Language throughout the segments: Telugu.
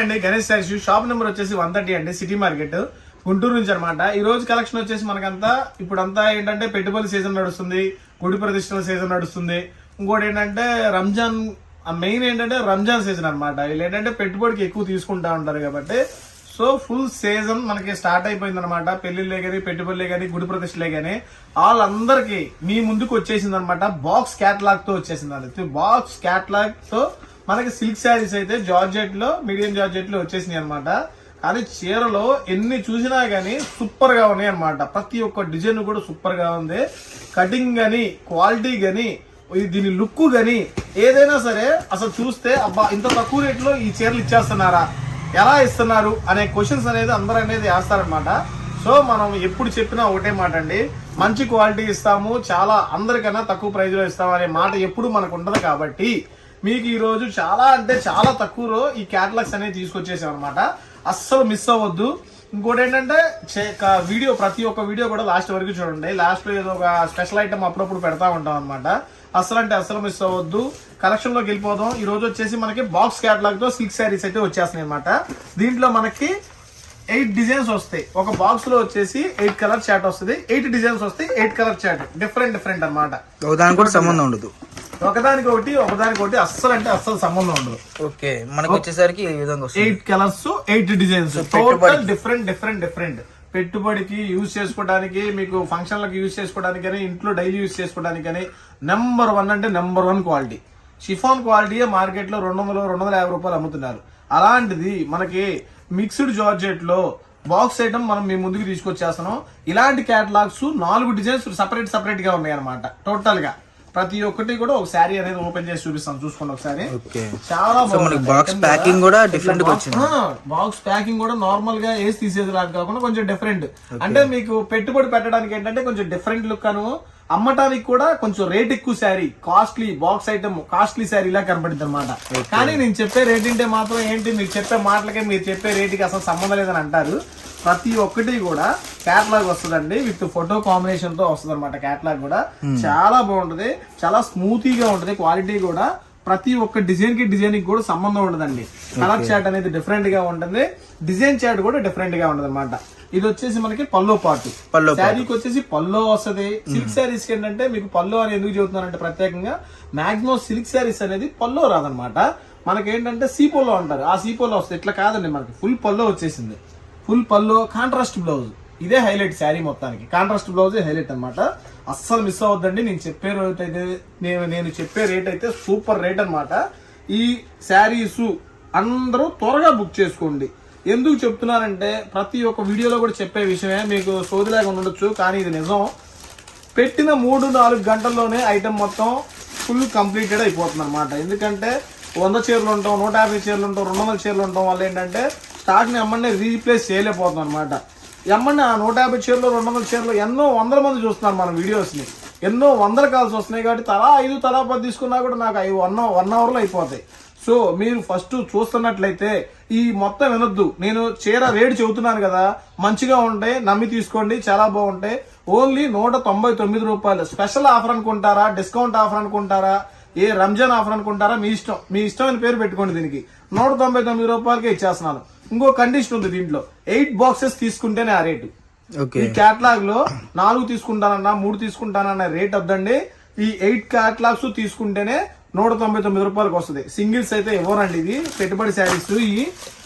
అండి గణేష్ శారీస్ షాప్ నెంబర్ వచ్చేసి 130 అండి, సిటీ మార్కెట్ గుంటూరు నుంచి అనమాట. ఈ రోజు కలెక్షన్ వచ్చేసి మనకంతా ఇప్పుడంతా ఏంటంటే పెట్టుబడి సీజన్ నడుస్తుంది, గుడి ప్రతిష్టల సీజన్ నడుస్తుంది. ఇంకోటి ఏంటంటే రంజాన్, మెయిన్ ఏంటంటే రంజాన్ సీజన్ అనమాట. వీళ్ళు ఏంటంటే పెట్టుబడికి ఎక్కువ తీసుకుంటా ఉంటారు కాబట్టి సో ఫుల్ సీజన్ మనకి స్టార్ట్ అయిపోయింది అనమాట. పెళ్లిళ్ళే కానీ, పెట్టుబడులే కానీ, గుడి ప్రతిష్టలే కానీ వాళ్ళందరికీ మీ ముందుకు వచ్చేసింది అనమాట. బాక్స్ క్యాటలాగ్ తో వచ్చేసింది అండి. బాక్స్ క్యాటలాగ్ తో మనకి సిల్క్ శారీస్ అయితే జార్జెట్ లో, మీడియం జార్జెట్ లో వచ్చేసినాయి అనమాట. కానీ చీరలో ఎన్ని చూసినా గానీ సూపర్ గా ఉన్నాయి అనమాట. ప్రతి ఒక్క డిజైన్ కూడా సూపర్ గా ఉంది. కటింగ్ గానీ, క్వాలిటీ గానీ, దీని లుక్ గానీ ఏదైనా సరే అసలు చూస్తే అబ్బా ఇంత తక్కువ రేట్ లో ఈ చీరలు ఇచ్చేస్తున్నారా, ఎలా ఇస్తున్నారు అనే క్వశ్చన్స్ అనేది అందరూ అనేది వేస్తారనమాట. సో మనం ఎప్పుడు చెప్పినా ఒకటే మాట అండి, మంచి క్వాలిటీ ఇస్తాము, చాలా అందరికన్నా తక్కువ ప్రైజ్ లో ఇస్తాము అనే మాట ఎప్పుడు మనకు ఉండదు. కాబట్టి మీకు ఈ రోజు చాలా అంటే చాలా తక్కువలో ఈ క్యాటలాగ్స్ అనేది తీసుకొచ్చేసాం అనమాట. అస్సలు మిస్ అవ్వద్దు. ఇంకోటి ఏంటంటే వీడియో, ప్రతి ఒక్క వీడియో కూడా లాస్ట్ వరకు చూడండి. లాస్ట్ లో ఏదో ఒక స్పెషల్ ఐటమ్ అప్పుడప్పుడు పెడతా ఉంటాం అనమాట. అస్సలు అంటే అస్సలు మిస్ అవ్వద్దు. కలెక్షన్ లోకి వెళ్ళిపోదాం. ఈ రోజు వచ్చేసి మనకి బాక్స్ క్యాటలాగ్ తో సిల్క్ శారీస్ అయితే వచ్చేస్తున్నాయి అనమాట. దీంట్లో మనకి 8 డిజైన్స్ వస్తాయి. ఒక బాక్స్ లో వచ్చేసి 8 కలర్ చాట్ వస్తుంది. 8 డిజైన్స్ వస్తాయి, 8 కలర్ చాట్, డిఫరెంట్ అనమాట. ఒకదానికి కూడా సంబంధం ఉండదు, ఒకదానికొకటి అస్సలు అంటే అస్సలు సంబంధం ఉండదు. ఓకే, మనకు వచ్చేసరికి 8 కలర్స్, 8 డిజైన్స్, టోటల్ డిఫరెంట్. పెట్టుబడికి యూజ్ చేసుకోవడానికి, మీకు ఫంక్షన్లకు యూజ్ చేసుకోవడానికి కానీ, ఇంట్లో డైలీ యూజ్ చేసుకోవడానికి కానీ నెంబర్ 1 అంటే number 1 quality. Chiffon quality market లో 200-250 రూపాయలు అమ్ముతున్నారు. అలాంటిది మనకి మిక్స్డ్ జార్జెట్ లో బాక్స్ ఐటమ్ మనం మీ ముందుకు తీసుకొచ్చేస్తున్నాం. ఇలాంటి క్యాటలాగ్స్ 4 డిజైన్స్ సపరేట్ గా ఉన్నాయి అనమాట. టోటల్ గా ప్రతి ఒక్కటి కూడా ఒక శారీ అనేది ఓపెన్ చేసి చూపిస్తాను, చూసుకోండి ఒకసారి. చాలా బాగుంది. బాక్స్ ప్యాకింగ్ కూడా డిఫరెంట్ గా వచ్చింది. బాక్స్ ప్యాకింగ్ కూడా నార్మల్ గా వేసి తీసేది లాగా కాకుండా కొంచెం డిఫరెంట్. అంటే మీకు పెట్టుబడి పెట్టడానికి ఏంటంటే కొంచెం డిఫరెంట్ లుక్ అను, అమ్మటానికి కూడా కొంచెం రేట్ ఎక్కువ sari, costly box item, costly sari ఇలా కనబడింది అనమాట. కానీ నేను చెప్పే రేట్ అంటే మాత్రం ఏంటి, మీరు చెప్పే మాటలకే మీరు చెప్పే రేటుకి అసలు సంబంధం లేదని అంటారు. ప్రతి ఒక్కటి కూడా క్యాటలాగ్ వస్తుందండి, విత్ ఫోటో కాంబినేషన్ తో వస్తుంది అనమాట. క్యాటలాగ్ కూడా చాలా బాగుంటది, చాలా స్మూతీగా ఉంటది. క్వాలిటీ కూడా ప్రతి ఒక్క డిజైన్ కి కూడా సంబంధం ఉండదండి. కలర్ చాట్ అనేది డిఫరెంట్ గా ఉంటుంది, డిజైన్ చాట్ కూడా డిఫరెంట్ గా ఉంటది అనమాట. ఇది వచ్చేసి మనకి పల్లో పాటు, శారీకి వచ్చేసి పల్లో వస్తుంది. సిల్క్ శారీస్ కి ఏంటంటే మీకు పల్లో అని ఎందుకు చెబుతున్నానంటే ప్రత్యేకంగా మాక్సిమం సిల్క్ శారీస్ అనేది పల్లో రాదనమాట. మనకి ఏంటంటే సీపోలో అంటారు, ఆ సీపోలో వస్తుంది. ఇట్లా కాదండి, మనకి ఫుల్ పల్లో వచ్చేసింది. ఫుల్ పల్లో, కాంట్రాస్ట్ బ్లౌజ్, ఇదే హైలైట్ శారీ మొత్తానికి. కాంట్రాస్ట్ బ్లౌజ్ హైలైట్ అనమాట. అస్సలు మిస్ అవ్వద్దండి. నేను చెప్పే రేట్ అయితే నేను చెప్పే రేట్ అయితే సూపర్ రేట్ అనమాట. ఈ శారీస్ అందరూ త్వరగా బుక్ చేసుకోండి. ఎందుకు చెప్తున్నానంటే ప్రతి ఒక్క వీడియోలో కూడా చెప్పే విషయమే, మీకు సోదిలాగా ఉండొచ్చు కానీ ఇది నిజం. పెట్టిన 3-4 గంటల్లోనే ఐటమ్ మొత్తం ఫుల్ కంప్లీటెడ్ అయిపోతుంది అనమాట. ఎందుకంటే 100 చీరలు ఉంటాం, 150 చీరలు ఉంటాం, 200 చీరలు ఉంటాం వల్ల ఏంటంటే స్టాక్ ని ఎమ్మనే రీప్లేస్ చేయలేకపోతున్నాం అనమాట. ఎమ్మని ఆ 150 చీరలు, 200 చీరలు ఎన్నో వందల మంది చూస్తున్నారు మన వీడియోస్ ని, ఎన్నో వందల కాల్స్ వస్తున్నాయి. కాబట్టి తలా 5 తలా 10 తీసుకున్నా కూడా నాకు 1 అవర్ లో అయిపోతాయి. సో మీరు ఫస్ట్ చూస్తున్నట్లయితే ఈ మొత్తం వినొద్దు. నేను చీర రేటు చెబుతున్నాను కదా, మంచిగా ఉంటాయి, నమ్మి తీసుకోండి, చాలా బాగుంటాయి. ఓన్లీ 199 రూపాయలు. స్పెషల్ ఆఫర్ అనుకుంటారా, డిస్కౌంట్ ఆఫర్ అనుకుంటారా, ఏ రంజాన్ ఆఫర్ అనుకుంటారా, మీ ఇష్టం. మీ ఇష్టమైన పేరు పెట్టుకోండి. దీనికి 199 రూపాయలకే ఇచ్చేస్తున్నాను. ఇంకో కండిషన్ ఉంది దీంట్లో, 8 బాక్సెస్ తీసుకుంటేనే ఆ రేటు. ఈ క్యాటలాగ్ లో 4 తీసుకుంటానన్నా, 3 తీసుకుంటానన్న రేట్ వద్దండి. ఈ 8 క్యాటలాగ్స్ తీసుకుంటేనే 199 రూపాయలకు వస్తుంది. సింగిల్స్ అయితే ఇవ్వరండి. ఇది పెట్టుబడి శారీస్, ఇవి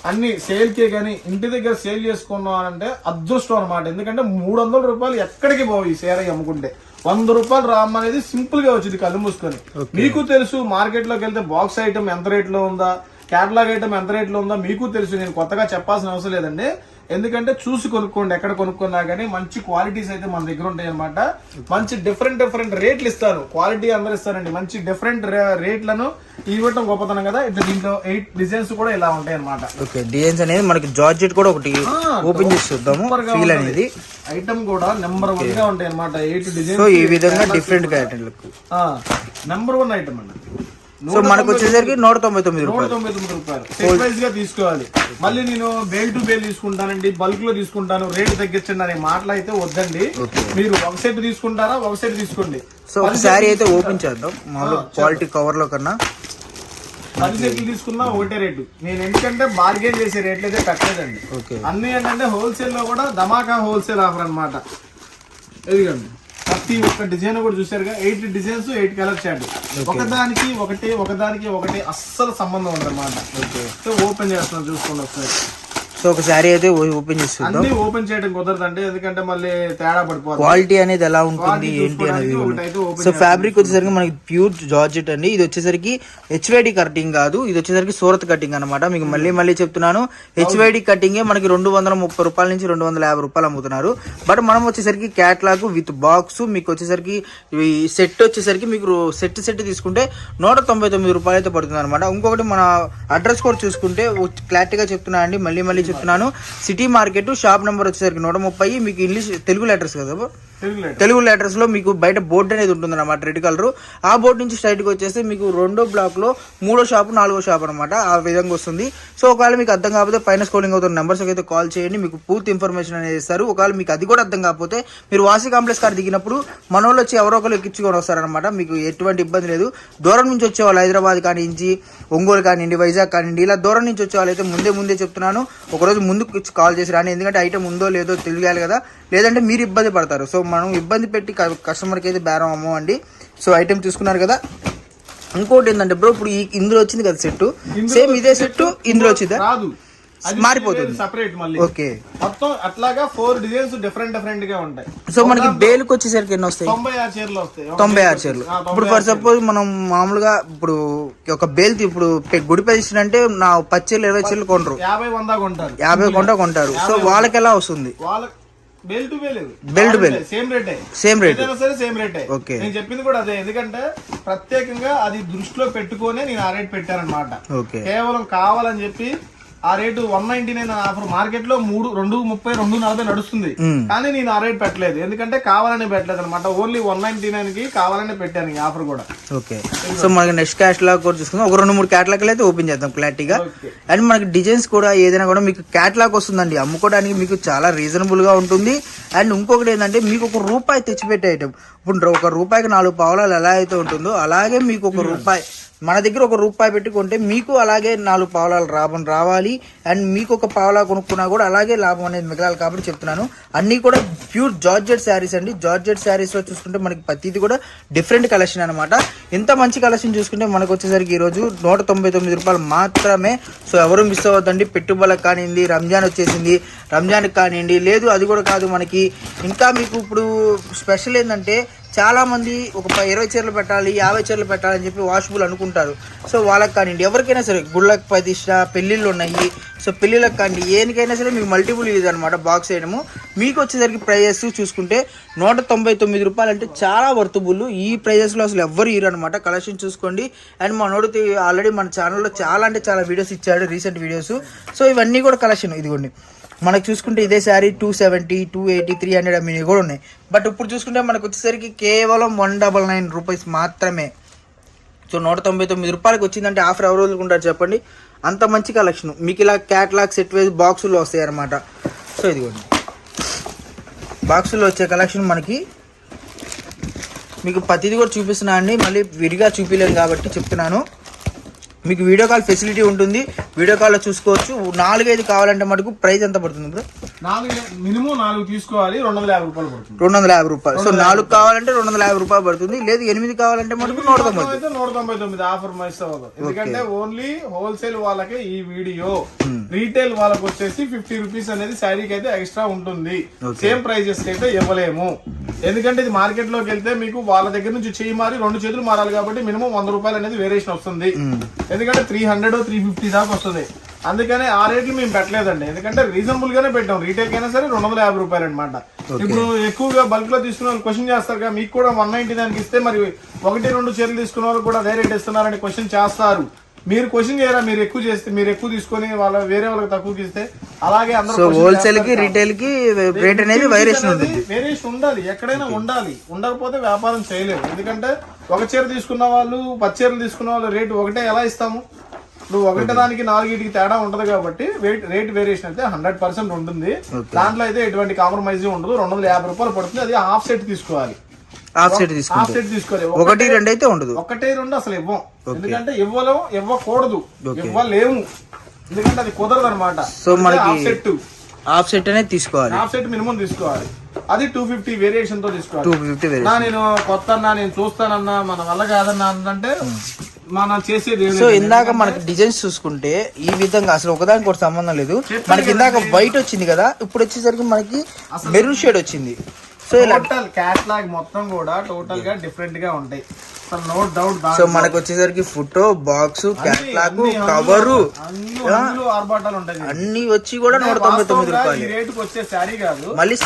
అన్ని సేల్ కే గానీ ఇంటి దగ్గర సేల్ చేసుకున్నానంటే అదృష్టం అనమాట. ఎందుకంటే 300 రూపాయలు ఎక్కడికి పోవు ఈ శారీ అమ్ముకుంటే. 100 రూపాయలు రామ్మనేది సింపుల్ గా వచ్చింది కళ్ళు మూసుకొని. మీకు తెలుసు మార్కెట్ లోకి వెళ్తే బాక్స్ ఐటమ్ ఎంత రేట్ లో ఉందా, క్యాటలాగ్ ఐటమ్ ఎంత రేట్ లో ఉందో మీకు తెలుసు. నేను కొత్తగా చెప్పాల్సిన అవసరం లేదండి. ఎందుకంటే చూసి కొనుక్కోండి, ఎక్కడ కొనుక్కున్నా కానీ మంచి క్వాలిటీస్ అయితే మన దగ్గర ఉంటాయి అనమాట. మంచి డిఫరెంట్ రేట్లు ఇస్తారు, క్వాలిటీ అందరు ఇస్తారండి. మంచి డిఫరెంట్ రేట్లను ఇవ్వటం గొప్పతనం కదా. ఇట్లా దీంట్లో 8 డిజైన్స్ కూడా ఇలా ఉంటాయి అనమాట. డిజైన్స్ అనేది మనకి జార్జెట్ కూడా ఒకటి ఓపెన్ చేసి చూద్దాము. ఫీల్ అనేది ఐటమ్ కూడా నెంబర్ 1 గా ఉంటాయి అనమాట. 8 డిజైన్స్ ఈ విధంగా డిఫరెంట్ గా నెంబర్ 1 ఐటమ్ అండి. సో మనకు వచ్చేసరికి 199 రూపాయలు సెట్ వైజ్ గా తీసుకోవాలి. మళ్ళీ నేను బేల్ టు బేల్ తీసుకుంటానండి, బల్క్ లో తీసుకుంటాను, రేటు తగ్గించండి అనే మాటలు అయితే వద్దండి. మీరు ఒక సెట్ తీసుకుంటారా, ఒక సెట్ తీసుకోండి. సో ఒక శారీ అయితే ఓపెన్ చేద్దాం. మామూలు క్వాలిటీ కవర్ లో కన్నా 10 సెట్లు తీసుకున్నా ఒకటే రేటు. నేను ఎందుకంటే బార్గెన్ చేసే రేట్లు అయితే పెట్టలేదండి. అన్ని ఏంటంటే హోల్సేల్ లో కూడా ధమాకా హోల్సేల్ ఆఫర్ అన్నమాట. ఎదిగండి ప్రతి ఒక్క డిజైన్ కూడా చూసారుగా, 8 డిజైన్స్ 8 కలర్ చార్ట్. ఒకదానికి ఒకటి అస్సలు సంబంధం ఉందన్నమాట. సో ఓపెన్ చేస్తున్నాం చూసుకోండి ఒకసారి. సో ఒక శారీ అయితే ఓపెన్ చేస్తాం. అన్ని ఓపెన్ చేయడం కుదరదండి, ఎందుకంటే మళ్ళీ తేడా పడిపోతుంది. క్వాలిటీ అనేది ఎలా ఉంటుంది ఏంటి అనేది. సో ఫ్యాబ్రిక్ వచ్చేసరికి మనకి ప్యూర్ జార్జెట్ అండి. ఇది వచ్చేసరికి హెచ్వైడి కటింగ్ కాదు, ఇది వచ్చేసరికి సూరత్ కటింగ్ అనమాట. మీకు మళ్ళీ చెప్తున్నాను, హెచ్వైడి కటింగ్ మనకి 230 రూపాయల నుంచి 250 రూపాయలు అమ్ముతున్నారు. బట్ మనం వచ్చేసరికి క్యాట్లాగ్ విత్ బాక్స్ మీకు వచ్చేసరికి సెట్ వచ్చేసరికి మీకు సెట్ తీసుకుంటే 199 రూపాయలు అయితే పడుతుంది అనమాట. ఇంకొకటి మన అడ్రస్ కూడా చూసుకుంటే క్లారిటీగా చెప్తున్నా అండి, మళ్ళీ చెప్తున్నాను. సిటీ మార్కెట్ షాప్ నెంబర్ వచ్చేసరికి 130. మీకు ఇంగ్లీష్ తెలుగు లెటర్స్ కదా, తెలుగు లెటర్స్ లో మీకు బయట బోర్డు అనేది ఉంటుంది అనమాట, రెడ్ కలర్. ఆ బోర్డు నుంచి స్ట్రైట్ గా వచ్చేస్తే మీకు 2వ బ్లాక్ లో 3వ షాప్ 4వ షాప్ అనమాట. ఆ విధంగా వస్తుంది. సో ఒకవేళ మీకు అర్థం కాకపోతే పైన స్క్రోలింగ్ అవుతున్న నెంబర్స్ అయితే కాల్ చేయండి, మీకు పూర్తి ఇన్ఫర్మేషన్ అనేది ఇస్తారు. ఒకవేళ మీకు అది కూడా అర్థం కాకపోతే మీరు వాసి కాంప్లెక్స్ కార్ దిగినప్పుడు మన వాళ్ళు వచ్చి ఎవరో ఒకరు ఎక్కించుకొని వస్తారనమాట. మీకు ఎటువంటి ఇబ్బంది లేదు. దూరం నుంచి వచ్చే వాళ్ళు హైదరాబాద్ కానించి, ఒంగోలు కానివ్వండి, వైజాగ్ కానివ్వండి, ఇలా దూరం నుంచి వచ్చే వాళ్ళు అయితే ముందే చెప్తున్నాను, ఒకరోజు ముందుకు కాల్ చేసి రాని. ఎందుకంటే ఐటమ్ ఉందో లేదో తెలియాలి కదా, లేదంటే మీరు ఇబ్బంది పడతారు. సో మనం ఇబ్బంది పెట్టి కస్టమర్కి అయితే బేరం అమ్మవండి. సో ఐటమ్ చూసుకున్నారు కదా. ఇంకోటి ఏంటంటే బ్రో, ఇప్పుడు ఇందులో వచ్చింది కదా సెట్, సేమ్ ఇదే సెట్ ఇందులో వచ్చిందా? మారిపోతుంది సెపరేట్ మళ్ళీ. ఓకే, మొత్తం అట్లాగా 4 డిజైన్స్ డిఫరెంట్ గా ఉంటాయి. సో మనకి బేలుకి వచ్చేసరికి ఎన్ని వస్తాయి? 96 చీరలు వస్తాయి. 96 చీరలు. ఇప్పుడు ఫర్ సపోజ్ మనం మామూలుగా ఇప్పుడు ఒక బేల్ ఇప్పుడు గుడి ప్రదర్శన అంటే నా 10 చీరలు 20 చీరలు కొంటారు, 50 కొంటారు. సో వాళ్ళకి ఎలా వస్తుంది? Bell to bell same rate. Okay, నేను చెప్పింది కూడా అదే. ఎందుకంటే ప్రత్యేకంగా అది దృష్టిలో పెట్టుకొని నేను ఆ రేట్ పెట్టానన్నమాట. కేవలం కావాలని చెప్పి ఆ రేటు 199 ఆఫర్ మార్కెట్ లో 230, 240 నడుస్తుంది. కానీ నేను ఆ రేట్ పెట్టలేదు, ఎందుకంటే కావాలని పెట్టలేదు అనమాట. ఓన్లీ 199 కి కావాలని పెట్టాను ఈ ఆఫర్ కూడా. ఓకే, సో మనకి నెక్స్ట్ క్యాటలాగ్ కూడా చూసుకుందాం. ఒక 2-3 క్యాటలాగ్ అయితే ఓపెన్ చేద్దాం క్లారిటీగా. అండ్ మనకి డిజైన్స్ కూడా ఏదైనా కూడా మీకు క్యాటలాగ్ వస్తుందండి, అమ్ముకోవడానికి మీకు చాలా రీజనబుల్ గా ఉంటుంది. అండ్ ఇంకొకటి ఏంటంటే మీకు ₹1 తెచ్చిపెట్టే ఐటమ్. ఇప్పుడు ₹1కి 4 పావలాలు ఎలా అయితే ఉంటుందో అలాగే మీకు ₹1 మన దగ్గర ₹1 పెట్టి కొంటే మీకు అలాగే 4 పావలాలు లాభం రావాలి. అండ్ మీకు ఒక పావలా కొనుక్కున్నా కూడా అలాగే లాభం అనేది మిగలాలి. కాబట్టి చెప్తున్నాను, అన్ని కూడా ప్యూర్ జార్జెట్ శారీస్ అండి. జార్జెట్ శారీస్ లో చూసుకుంటే మనకి ప్రతిది కూడా డిఫరెంట్ కలెక్షన్ అనమాట. ఇంత మంచి కలెక్షన్ చూసుకుంటే మనకు వచ్చేసరికి ఈ రోజు ₹199 మాత్రమే. సో ఎవరు మిస్ అవ్వద్దండి. పెట్టుబడులకు కానివ్వండి, రంజాన్ వచ్చేసింది, రంజాన్కి కానివ్వండి, లేదు అది కూడా కాదు మనకి. ఇంకా మీకు ఇప్పుడు స్పెషల్ ఏంటంటే చాలా మంది ఒక 20 చీరలు పెట్టాలి, 50 చీరలు పెట్టాలని చెప్పి వాషబుల్ అనుకుంటారు. సో వాళ్ళకి కానివ్వండి, ఎవరికైనా సరే గుళ్ళకి ప్రతిష్ట, పెళ్లిళ్ళు ఉన్నాయి, సో పెళ్లిళ్ళకి కానివ్వండి, ఏనికైనా సరే మీకు మల్టిపుల్ యూజ్ అనమాట బాక్స్ వేయడము. మీకు వచ్చేసరికి ప్రైజెస్ చూసుకుంటే ₹199 అంటే చాలా వర్తబుల్. ఈ ప్రైజెస్లో అసలు ఎవ్వరు ఇయ్యరు అనమాట. కలెక్షన్ చూసుకోండి. అండ్ మనోడు ఆల్రెడీ మన ఛానల్లో చాలా అంటే చాలా వీడియోస్ ఇచ్చాడు, రీసెంట్ వీడియోస్. సో ఇవన్నీ కూడా కలెక్షన్. ఇదిగోండి మనకు చూసుకుంటే ఇదే శారీ 270, 280, 300 అమ్మినవి కూడా ఉన్నాయి. బట్ ఇప్పుడు చూసుకుంటే మనకు వచ్చేసరికి కేవలం ₹199 మాత్రమే. సో ₹199 వచ్చిందంటే ఆఫర్ ఎవరు వదులుకుంటారు చెప్పండి? అంత మంచి కలెక్షన్ మీకు ఇలా క్యాటలాగ్ సెట్ వైజ్ బాక్సుల్లో వస్తాయి అనమాట. సో ఇదిగోండి బాక్సుల్లో వచ్చే కలెక్షన్ మనకి మీకు ప్రతిదీ కూడా చూపిస్తున్నా అండి. మళ్ళీ విడిగా చూపించలేను కాబట్టి చెప్తున్నాను. మీకు వీడియో కాల్ ఫెసిలిటీ ఉంటుంది, వీడియో కాల్లో చూసుకోవచ్చు. 4-5 కావాలంటే మటుకు ప్రైస్ ఎంత పడుతుంది బ్రో? మినిమం 4 తీసుకోవాలి, ₹250 పడుతుంది. ₹250. సో 4 కావాలంటే ₹250 పడుతుంది. లేదు 8 కావాలంటే మటుకు 199 ఆఫర్ మిస్ అవ్వదు. ఎందుకంటే ఓన్లీ హోల్సేల్ వాళ్ళకే ఈ వీడియో. రీటైల్ వాళ్ళకి వచ్చేసి ₹50 అనేది శారీకి అయితే ఎక్స్ట్రా ఉంటుంది. సేమ్ ప్రైజెస్ అయితే ఇవ్వలేము. ఎందుకంటే ఇది మార్కెట్ లోకి వెళ్తే మీకు వాళ్ళ దగ్గర నుంచి చేయి మారి 2 చేతులు మారాలి కాబట్టి మినిమం ₹100 అనేది వేరియేషన్ వస్తుంది. ఎందుకంటే 300, 350 దాకా వస్తుంది. అందుకనే ఆ రేట్లు మేము పెట్టలేదండి, ఎందుకంటే రీజనబుల్ గానే పెట్టాం. రీటైల్ కైనా సరే ₹250 అనమాట. ఇప్పుడు ఎక్కువగా బల్క్ లో తీసుకున్న వాళ్ళు క్వశ్చన్ చేస్తారు కదా, మీకు కూడా 199 ఇస్తే మరి 1-2 చీరలు తీసుకున్న వాళ్ళు కూడా అదే రేట్ ఇస్తున్నారని క్వశ్చన్ చేస్తారు. మీరు క్వశ్చన్ చేయరా? మీరు ఎక్కువ చేస్తే, మీరు ఎక్కువ తీసుకొని వాళ్ళ వేరే వాళ్ళకి తక్కువకి ఇస్తే అలాగే అందరూ హోల్సేల్ కి రీటైల్ కి రేట్ అనేది వేరియేషన్ ఉండాలి, ఎక్కడైనా ఉండాలి. ఉండకపోతే వ్యాపారం చేయలేము. ఎందుకంటే ఒక చీర తీసుకున్న వాళ్ళు 10 చీరలు తీసుకున్న వాళ్ళు రేటు ఒకటే ఎలా ఇస్తాము? ఇప్పుడు ఒకటి దానికి 4 తేడా ఉంటది కాబట్టి రేట్ వేరియేషన్ అయితే 100% ఉంటుంది. దాంట్లో అయితే ఎటువంటి కాంప్రమైజ్ ఉండదు. ₹250 పడుతుంది. అది హాఫ్ సెట్ తీసుకోవాలి. హాఫ్ సెట్ తీసుకోవాలి. 1-2 అయితే ఉండదు. 1-2 అసలు ఇవ్వం. ఎందుకంటే ఇవ్వకూడదు, ఇవ్వలేము, ఎందుకంటే అది కుదరదు అనమాట. సో మనకి హాఫ్ సెట్ అనేది తీసుకోవాలి, హాఫ్ సెట్ మినిమం తీసుకోవాలి. అది 250 వేరియేషన్ తో తీసుకోవాలి. 250 నేను కొత్త నేను చూస్తానన్నా మన వల్ల కాదన్నా అంటే మనం చేసేది. సో ఇందాక మనకి డిజైన్స్ చూసుకుంటే ఈ విధంగా అసలు ఒకదానికి ఒకటి సంబంధం లేదు. మనకి ఇందాక వైట్ వచ్చింది కదా, ఇప్పుడు వచ్చేసరికి మనకి మెరూన్ షేడ్ వచ్చింది. సో టోటల్ క్యాట్లాగ్ మొత్తం కూడా టోటల్ గా డిఫరెంట్ గా ఉంటాయి, నో డౌట్. సో మనకు వచ్చేసరికి ఫోటో బాక్స్, క్యాట్లాగ్, కవరు అన్ని వచ్చి కూడా 199 రూపాయలు. రేటుకి వచ్చే శారీ కాదు, మళ్ళీ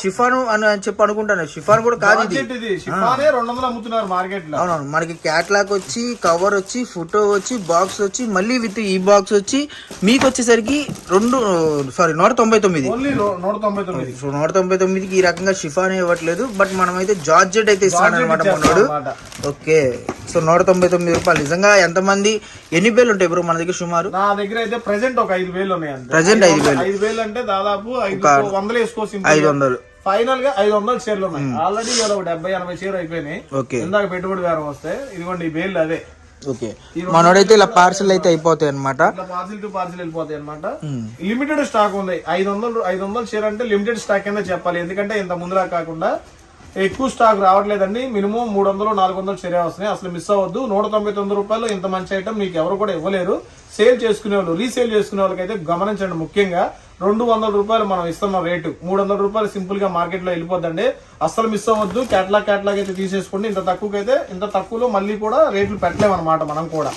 షిఫాను అని చెప్పి అనుకుంటాను. షిఫాన్ కూడా కాదు, ఇది షిఫానే 200 అమ్ముతున్నారు మార్కెట్ లో. అవునవును, మనకి క్యాట్లాగ్ వచ్చి, కవర్ వచ్చి, ఫోటో వచ్చి, బాక్స్ వచ్చి, మళ్ళీ విత్ ఈ బాక్స్ వచ్చి మీకు వచ్చేసరికి 199. ఓన్లీ 199. సో 199కి ఈ రకంగా షిఫాన్ ఇవ్వట్లేదు, బట్ మనం అయితే జార్జెట్ అయితే ఇస్తాను అనమాట మొన్నడు. ఓకే, సో 199 రూపాయలు. నిజంగా ఎంతమంది ఎన్ని వేలు ఉంటాయి బ్రో మన దగ్గర సుమారు? నా దగ్గర అయితే ప్రెసెంట్ ఒక 5,000 ఉన్నాయి. ప్రెసెంట్ 5,000 అంటే దాదాపు 500 వేసుకోవచ్చు. 500 ఫైనల్ గా 500 షేర్లు ఉన్నాయి. ఆల్రెడీ 70-80 షేర్ అయిపోయినాయి. ఇందాక పెట్టుబడి బేరం వస్తే ఇదిగోండి ఈ బేల్ అదే. ఓకే, మనోడైతే ఇలా పార్సల్ అయితే అయిపోతాయి అనమాట. పార్సిల్ టు పార్సిల్ వెళ్ళిపోతాయి అనమాట. లిమిటెడ్ స్టాక్ ఉంది. 500 షేర్ అంటే లిమిటెడ్ స్టాక్ కింద చెప్పాలి, ఎందుకంటే ఇంత ముందులా కాకుండా ఎక్కువ స్టాక్ రావట్లేదండి. మినిమం 300-400 షేర్ వస్తున్నాయి. అసలు మిస్ అవ్వద్దు. 199 రూపాయలు ఇంత మంచి ఐటమ్ మీకు ఎవరు కూడా ఇవ్వలేరు. సేల్ చేసుకునే వాళ్ళు, రీసేల్ చేసుకునే వాళ్ళకి అయితే గమనించండి. ముఖ్యంగా 200 రూపాయలు మనం ఇస్తున్న రేటు 300 రూపాయలు సింపుల్ గా మార్కెట్ లో వెళ్ళిపోద్దండి. అస్సలు మిస్ అవ్వద్దు. క్యాట్లాగ్ అయితే తీసేసుకోండి. ఇంత తక్కువకైతే, ఇంత తక్కువలో మళ్ళీ కూడా రేట్లు పెట్టలేమన్నమాట మనం కూడా.